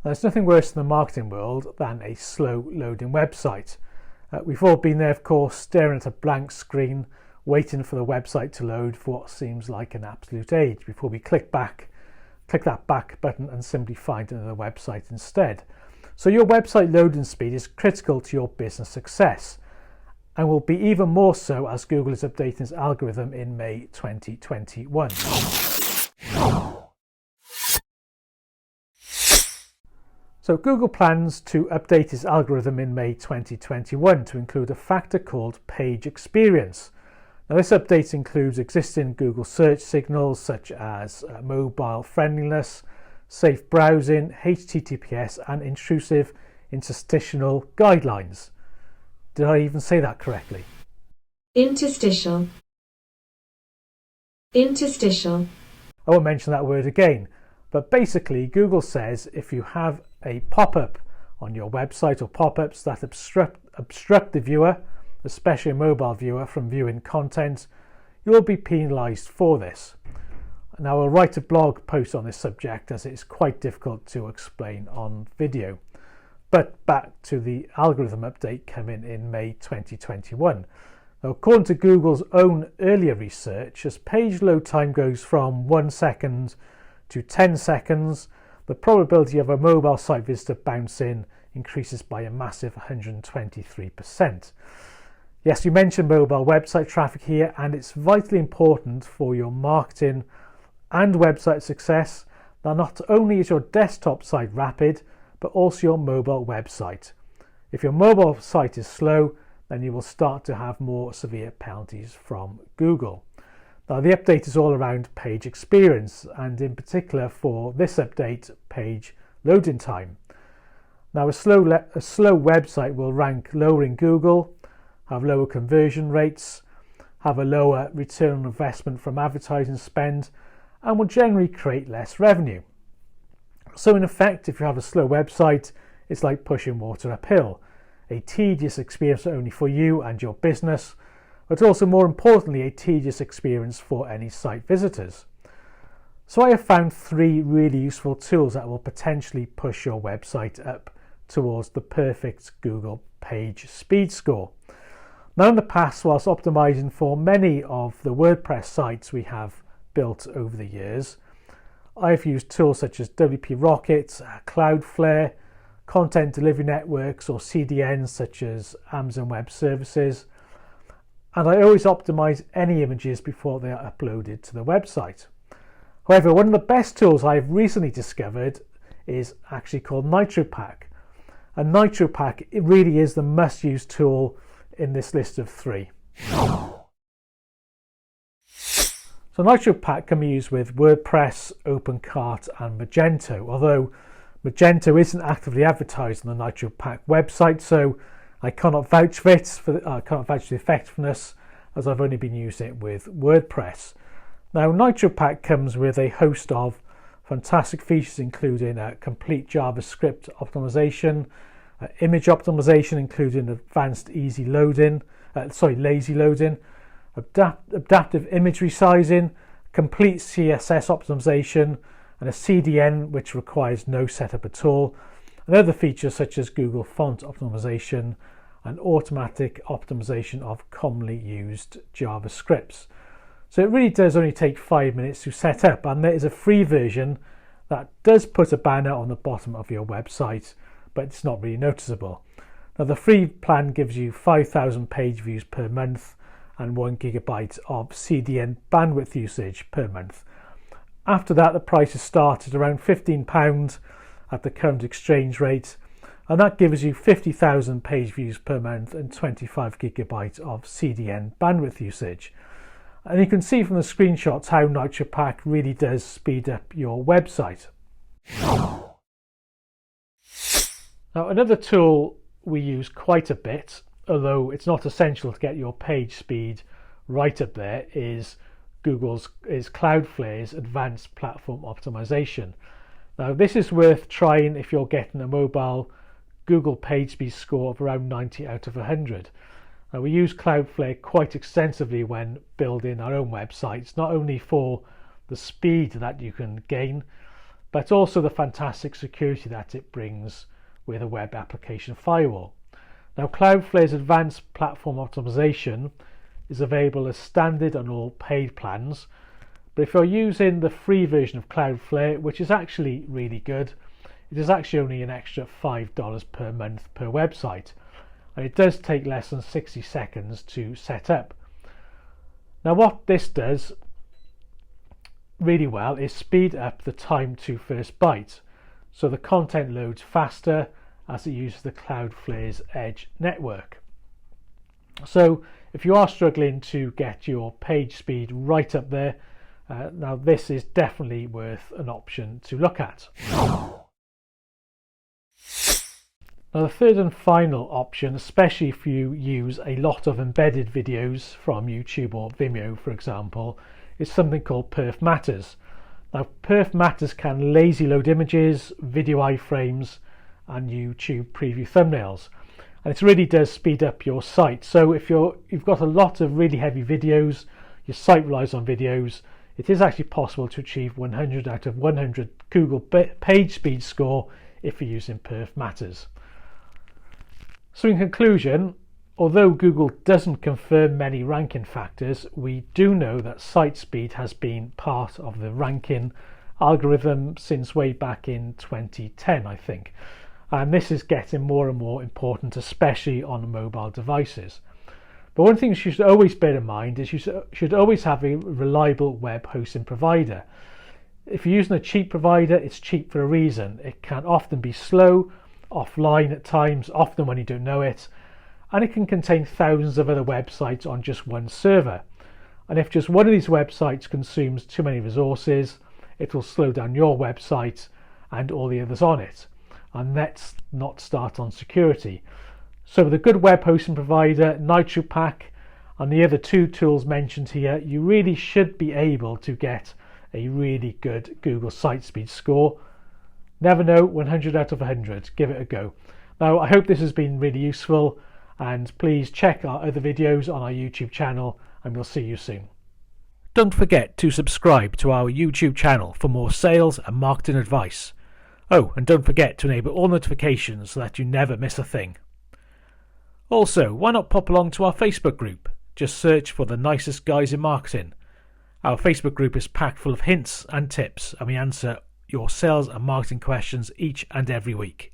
There's nothing worse in the marketing world than a slow loading website. We've all been there, of course, staring at a blank screen, waiting for the website to load for what seems like an absolute age before we click that back button and simply find another website instead. So your website loading speed is critical to your business success, and will be even more so as Google is updating its algorithm in May 2021. So Google plans to update its algorithm in May 2021 to include a factor called page experience. Now this update includes existing Google search signals such as mobile friendliness, safe browsing, HTTPS and intrusive interstitial guidelines. Did I even say that correctly? Interstitial. Interstitial. I won't mention that word again, but basically Google says if you have a pop-up on your website or pop-ups that obstruct the viewer, especially a mobile viewer, from viewing content, you will be penalised for this. Now I'll write a blog post on this subject as it's quite difficult to explain on video. But back to the algorithm update coming in May 2021. Now, according to Google's own earlier research, as page load time goes from 1 second to 10 seconds, the probability of a mobile site visitor bouncing increases by a massive 123%. Yes, you mentioned mobile website traffic here, and it's vitally important for your marketing and website success that not only is your desktop site rapid, but also your mobile website. If your mobile site is slow, then you will start to have more severe penalties from Google. Now the update is all around page experience, and in particular for this update, page loading time. Now a slow website will rank lower in Google, have lower conversion rates, have a lower return on investment from advertising spend, and will generally create less revenue. So in effect, if you have a slow website, it's like pushing water uphill. A tedious experience not only for you and your business, but also more importantly, a tedious experience for any site visitors. So I have found 3 really useful tools that will potentially push your website up towards the perfect Google page speed score. Now in the past, whilst optimizing for many of the WordPress sites we have built over the years, I've used tools such as WP Rocket, Cloudflare, content delivery networks or CDNs such as Amazon Web Services, and I always optimize any images before they are uploaded to the website. However, one of the best tools I've recently discovered is actually called NitroPack. And NitroPack, it really is the must-use tool in this list of 3. So NitroPack can be used with WordPress, OpenCart and Magento, although Magento isn't actively advertised on the NitroPack website, so I cannot vouch for it. I cannot vouch for the effectiveness, as I've only been using it with WordPress. Now, NitroPack comes with a host of fantastic features, including complete JavaScript optimization, image optimization, including advanced lazy loading, adaptive image resizing, complete CSS optimization, and a CDN which requires no setup at all, and other features such as Google font optimization and automatic optimization of commonly used JavaScripts. So it really does only take 5 minutes to set up, and there is a free version that does put a banner on the bottom of your website, but it's not really noticeable. Now the free plan gives you 5,000 page views per month and 1 GB of CDN bandwidth usage per month. After that, the prices start at around £15 at the current exchange rate, and that gives you 50,000 page views per month and 25 GB of CDN bandwidth usage. And you can see from the screenshots how NitroPack really does speed up your website. Now another tool we use quite a bit, although it's not essential to get your page speed right up there, is Cloudflare's advanced platform optimization. Now this is worth trying if you're getting a mobile Google PageSpeed score of around 90 out of 100. Now we use Cloudflare quite extensively when building our own websites, not only for the speed that you can gain, but also the fantastic security that it brings with a web application firewall. Now, Cloudflare's advanced platform optimization is available as standard on all paid plans, but if you're using the free version of Cloudflare, which is actually really good, it is actually only an extra $5 per month per website, and it does take less than 60 seconds to set up. Now, what this does really well is speed up the time to first byte, so the content loads faster as it uses the Cloudflare's Edge network. So if you are struggling to get your page speed right up there, now this is definitely worth an option to look at. Now, the third and final option, especially if you use a lot of embedded videos from YouTube or Vimeo, for example, is something called Perf Matters. Now, Perf Matters can lazy load images, video iframes, and YouTube preview thumbnails, and it really does speed up your site. So if you've got a lot of really heavy videos, your site relies on videos, it is actually possible to achieve 100 out of 100 Google page speed score if you're using Perf Matters. So in conclusion, although Google doesn't confirm many ranking factors, we do know that site speed has been part of the ranking algorithm since way back in 2010, I think. And this is getting more and more important, especially on mobile devices. But one thing you should always bear in mind is you should always have a reliable web hosting provider. If you're using a cheap provider, it's cheap for a reason. It can often be slow, offline at times, often when you don't know it, and it can contain thousands of other websites on just one server. And if just one of these websites consumes too many resources, it will slow down your website and all the others on it. And let's not start on security. So with a good web hosting provider, NitroPack, and the other two tools mentioned here, you really should be able to get a really good Google site speed score. Never know, 100 out of 100, give it a go. Now, I hope this has been really useful, and please check our other videos on our YouTube channel, and we'll see you soon. Don't forget to subscribe to our YouTube channel for more sales and marketing advice. Oh, and don't forget to enable all notifications so that you never miss a thing. Also, why not pop along to our Facebook group? Just search for the nicest guys in marketing. Our Facebook group is packed full of hints and tips, and we answer your sales and marketing questions each and every week.